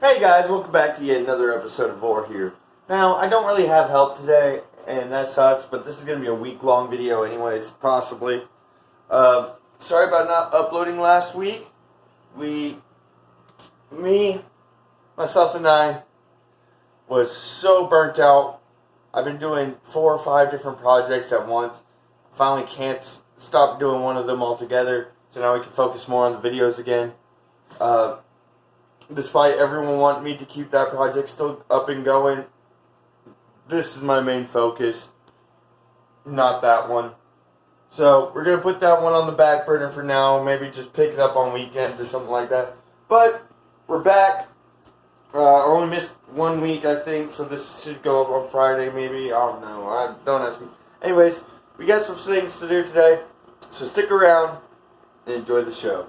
Hey guys, welcome back to yet another episode of O.A.R here. Now, I don't really have help today, and that sucks, but this is going to be a week-long video anyways, possibly. Sorry about not uploading last week. Myself and I, was so burnt out. I've been doing 4 or 5 different projects at once. Finally can't stop doing one of them altogether, so now we can focus more on the videos again. Despite everyone wanting me to keep that project still up and going, this is my main focus, not that one. So we're going to put that one on the back burner for now, maybe just pick it up on weekends or something like that. But we're back. I only missed 1 week, I think, so this should go up on Friday maybe. I don't know. Don't ask me. Anyways, we got some things to do today, so stick around and enjoy the show.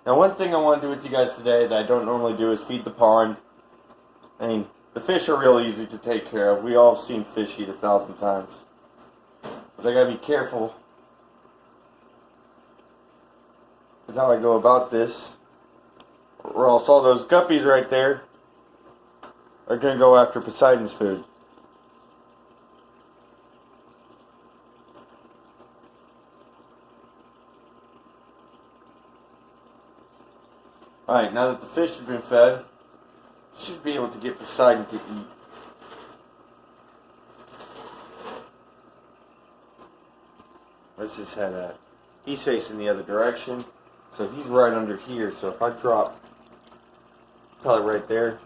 Now, one thing I want to do with you guys today that I don't normally do is feed the pond. I mean, the fish are real easy to take care of. We all have seen fish eat 1,000 times. But I gotta be careful with how I go about this, or else all those guppies right there are gonna go after Poseidon's food. Alright, now that the fish have been fed, should be able to get Poseidon to eat. Where's his head at? He's facing the other direction, so he's right under here. So if I drop, probably right there.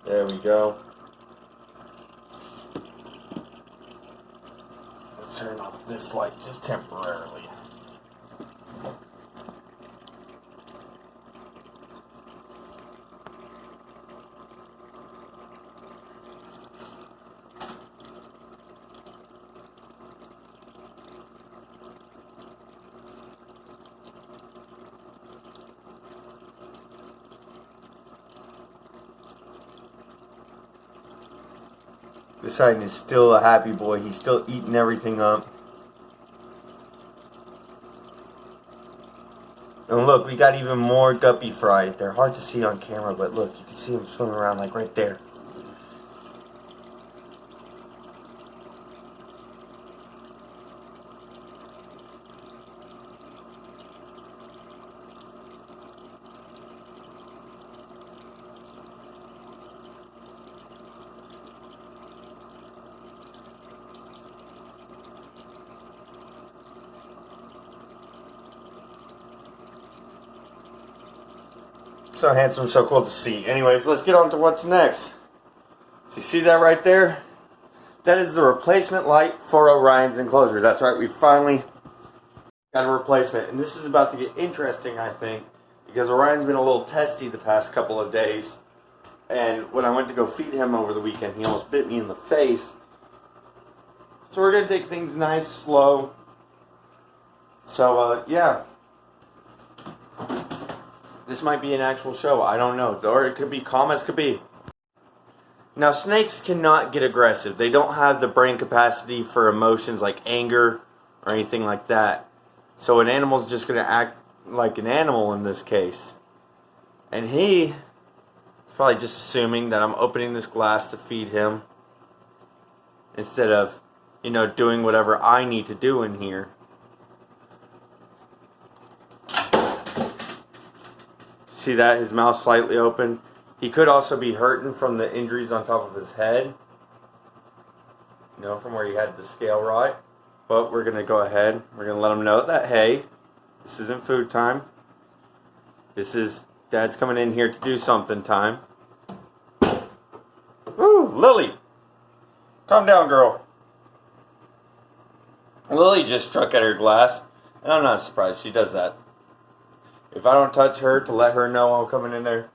There we go. Let's turn off this light just temporarily. Poseidon is still a happy boy. He's still eating everything up. And look, we got even more guppy fry. They're hard to see on camera, but look, you can see them swimming around like right there. So handsome, so cool to see. Anyways, let's get on to what's next. So you see that right there? That is the replacement light for Orion's enclosure. That's right, we finally got a replacement. And this is about to get interesting, I think, because Orion's been a little testy the past couple of days. And when I went to go feed him over the weekend, he almost bit me in the face. So we're going to take things nice, slow. So, yeah. This might be an actual show, I don't know. Or it could be calm as could be. Now, snakes cannot get aggressive. They don't have the brain capacity for emotions like anger or anything like that. So an animal's just going to act like an animal in this case. And he's probably just assuming that I'm opening this glass to feed him, instead of, you know, doing whatever I need to do in here. See that? His mouth slightly open. He could also be hurting from the injuries on top of his head. You know, from where he had the scale rot. But we're going to go ahead. We're going to let him know that, hey, this isn't food time. This is Dad's coming in here to do something time. Woo, Lily. Calm down, girl. Lily just struck at her glass. And I'm not surprised she does that. If I don't touch her to let her know I'm coming in there,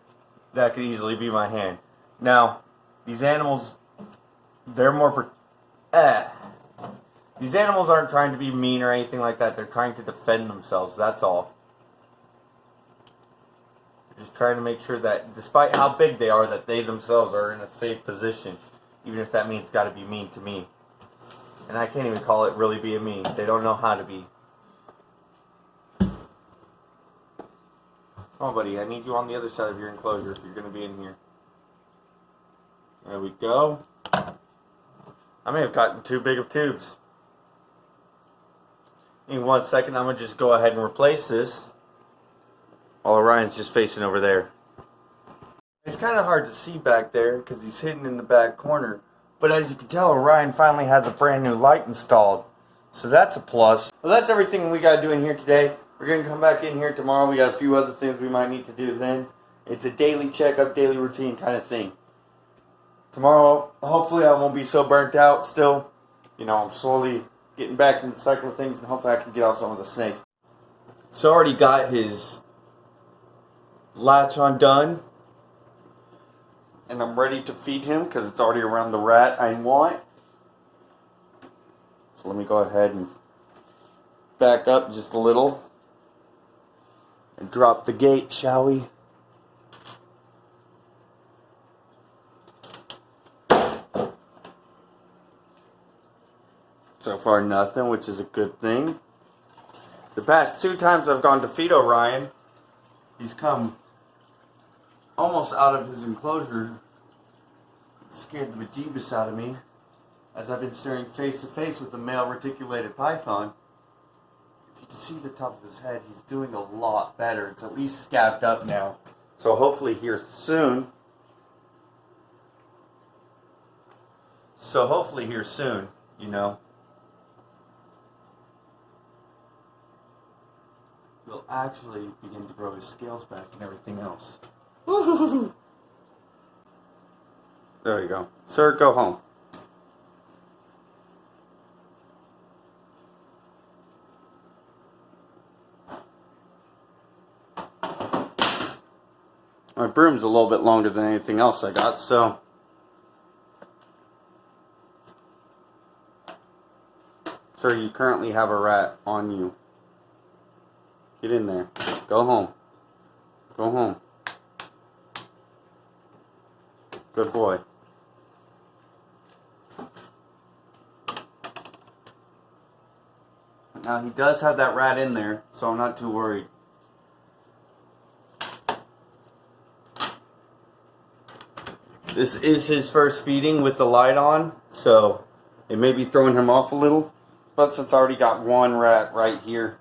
that could easily be my hand. Now, these animals, they're more... These animals aren't trying to be mean or anything like that. They're trying to defend themselves, that's all. Just trying to make sure that, despite how big they are, that they themselves are in a safe position. Even if that means it's got to be mean to me. And I can't even call it really being mean. They don't know how to be. Oh, buddy, I need you on the other side of your enclosure if you're going to be in here. There we go. I may have gotten too big of tubes. In 1 second, I'm going to just go ahead and replace this. While Orion's just facing over there. It's kind of hard to see back there because he's hidden in the back corner. But as you can tell, Orion finally has a brand new light installed. So that's a plus. Well, that's everything we got to do in here today. We're going to come back in here tomorrow. We got a few other things we might need to do then. It's a daily checkup, daily routine kind of thing. Tomorrow, hopefully I won't be so burnt out still. You know, I'm slowly getting back into the cycle of things, and hopefully I can get out some of the snakes. So I already got his latch undone, and I'm ready to feed him because it's already around the rat I want. So let me go ahead and back up just a little and drop the gate, shall we? So far nothing, which is a good thing. The past 2 times I've gone to feed Orion, he's come almost out of his enclosure. It scared the bejeebus out of me as I've been staring face to face with the male reticulated python. If you can see the top of his head, he's doing a lot better. It's at least scabbed up now. So hopefully here soon. You know, he'll actually begin to grow his scales back and everything else. Woo-hoo-hoo-hoo. There you go. Sir, go home. My broom's a little bit longer than anything else I got, so. Sir, you currently have a rat on you. Get in there. Go home. Go home. Good boy. Now he does have that rat in there, so I'm not too worried. This is his first feeding with the light on, so it may be throwing him off a little. But since I already got one rat right here,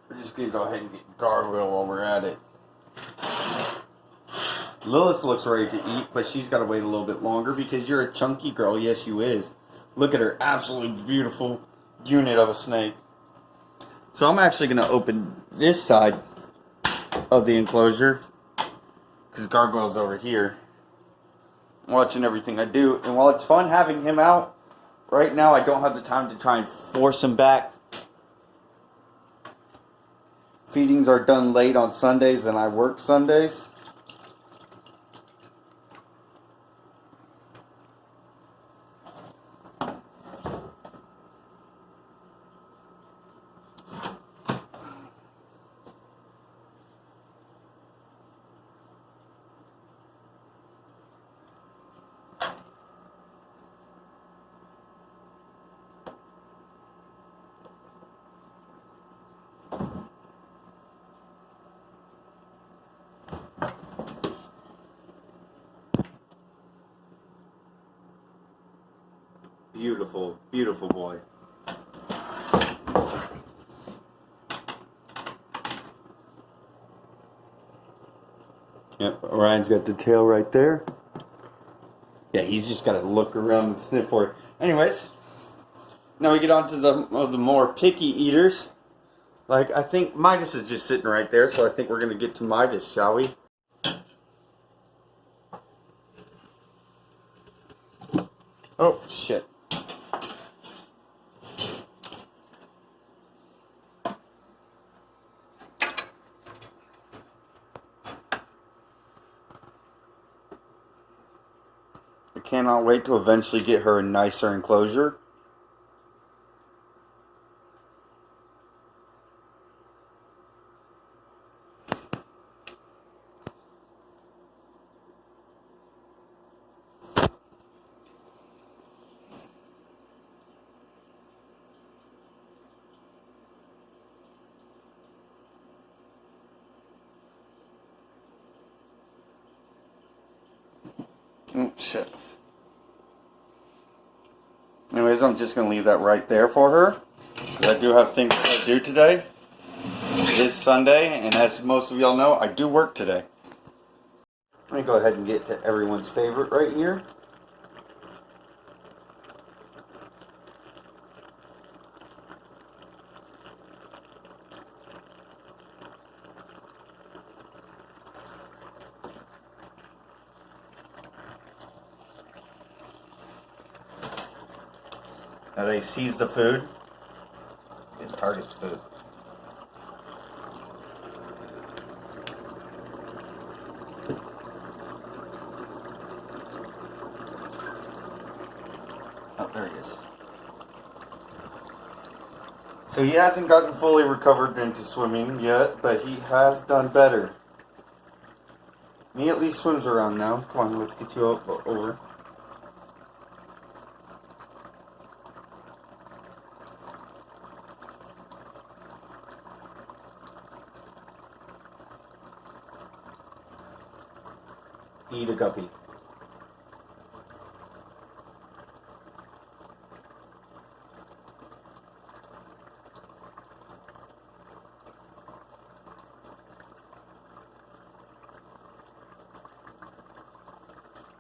we're just going to go ahead and get gargoyle while we're at it. Lilith looks ready to eat, but she's got to wait a little bit longer because you're a chunky girl. Yes, you is. Look at her absolutely beautiful unit of a snake. So I'm actually going to open this side of the enclosure because Gargoyle's over here watching everything I do. And while it's fun having him out, right now I don't have the time to try and force him back. Feedings are done late on Sundays and I work Sundays. Beautiful, beautiful boy. Yep, Orion's got the tail right there. Yeah, he's just got to look around and sniff for it. Anyways, now we get on to the more picky eaters. Like, I think Midas is just sitting right there, so I think we're going to get to Midas, shall we? Oh, shit. I cannot wait to eventually get her a nicer enclosure. Oh, shit. Anyways, I'm just going to leave that right there for her. I do have things to do today. It is Sunday, and as most of y'all know, I do work today. Let me go ahead and get to everyone's favorite right here. Now they seize the food. Let's get target the food. Oh, there he is. So he hasn't gotten fully recovered into swimming yet, but he has done better. He at least swims around now. Come on, let's get you over. Eat a guppy.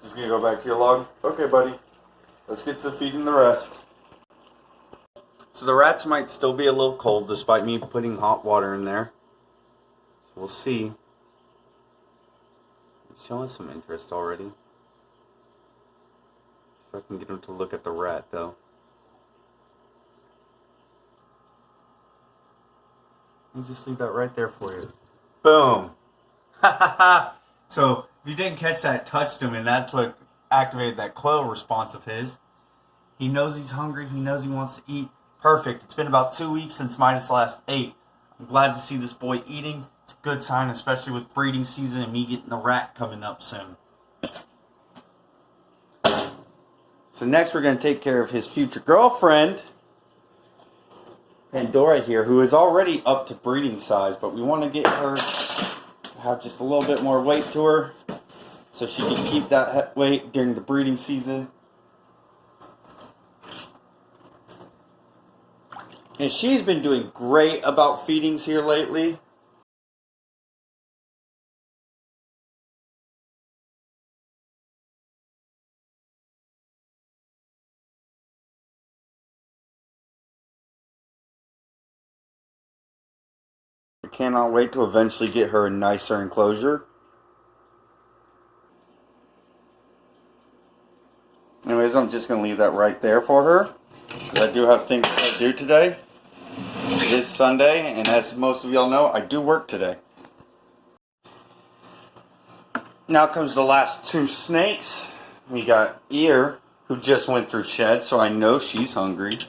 Just gonna go back to your log? Okay, buddy. Let's get to feeding the rest. So the rats might still be a little cold despite me putting hot water in there. So we'll see. He's showing some interest already. If I can get him to look at the rat though. Let me just leave that right there for you. Boom! Ha ha ha! So, if you didn't catch that, it touched him, and that's what activated that coil response of his. He knows he's hungry. He knows he wants to eat. Perfect. It's been about 2 weeks since Midas last ate. I'm glad to see this boy eating. It's a good sign, especially with breeding season and me getting the rat coming up soon. So next we're going to take care of his future girlfriend, Pandora here, who is already up to breeding size, but we want to get her to have just a little bit more weight to her so she can keep that weight during the breeding season. And she's been doing great about feedings here lately. I cannot wait to eventually get her a nicer enclosure. Anyways, I'm just going to leave that right there for her. I do have things to do today. It is Sunday, and as most of y'all know, I do work today. Now comes the last two snakes. We got O.A.R, who just went through shed, so I know she's hungry.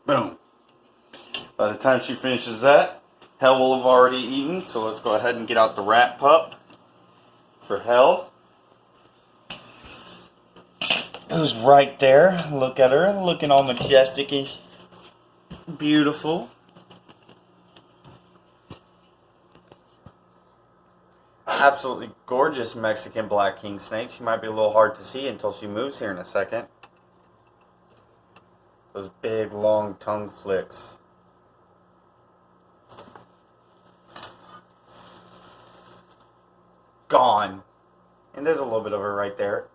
Boom. By the time she finishes that, Hell will have already eaten, so let's go ahead and get out the rat pup for Hell. Who's right there. Look at her, looking all majestic and beautiful. Absolutely gorgeous Mexican black king snake. She might be a little hard to see until she moves here in a second. Those big long tongue flicks. Gone. And there's a little bit of her right there.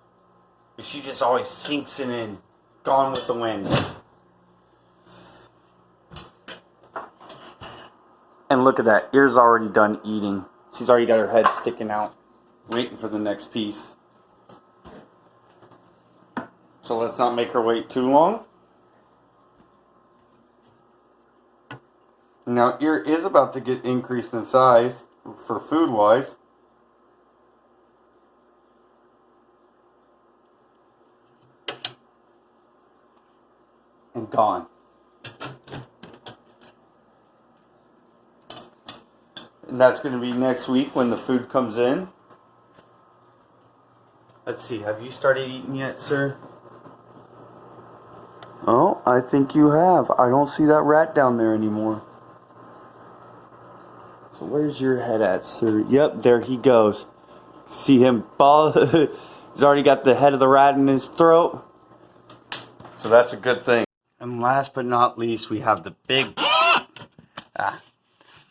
But she just always sinks in. Gone with the wind. And look at that. Ear's already done eating. She's already got her head sticking out. Waiting for the next piece. So let's not make her wait too long. Now, Ear is about to get increased in size for food-wise. And gone. And that's going to be next week when the food comes in. Let's see, have you started eating yet, sir? Oh, I think you have. I don't see that rat down there anymore. So where's your head at, sir? Yep, there he goes. See him fall? He's already got the head of the rat in his throat. So that's a good thing. And last but not least, we have the big,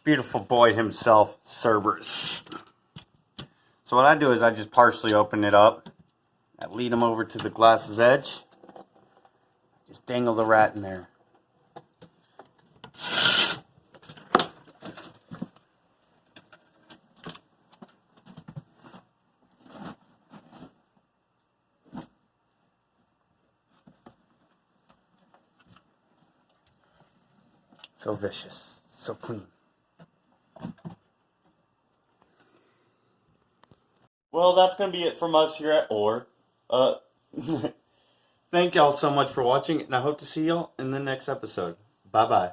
beautiful boy himself, Cerberus. So what I do is I just partially open it up. I lead him over to the glass's edge. Just dangle the rat in there. So vicious, so clean. Well, that's going to be it from us here at O.A.R. Thank y'all so much for watching, and I hope to see y'all in the next episode. Bye-bye.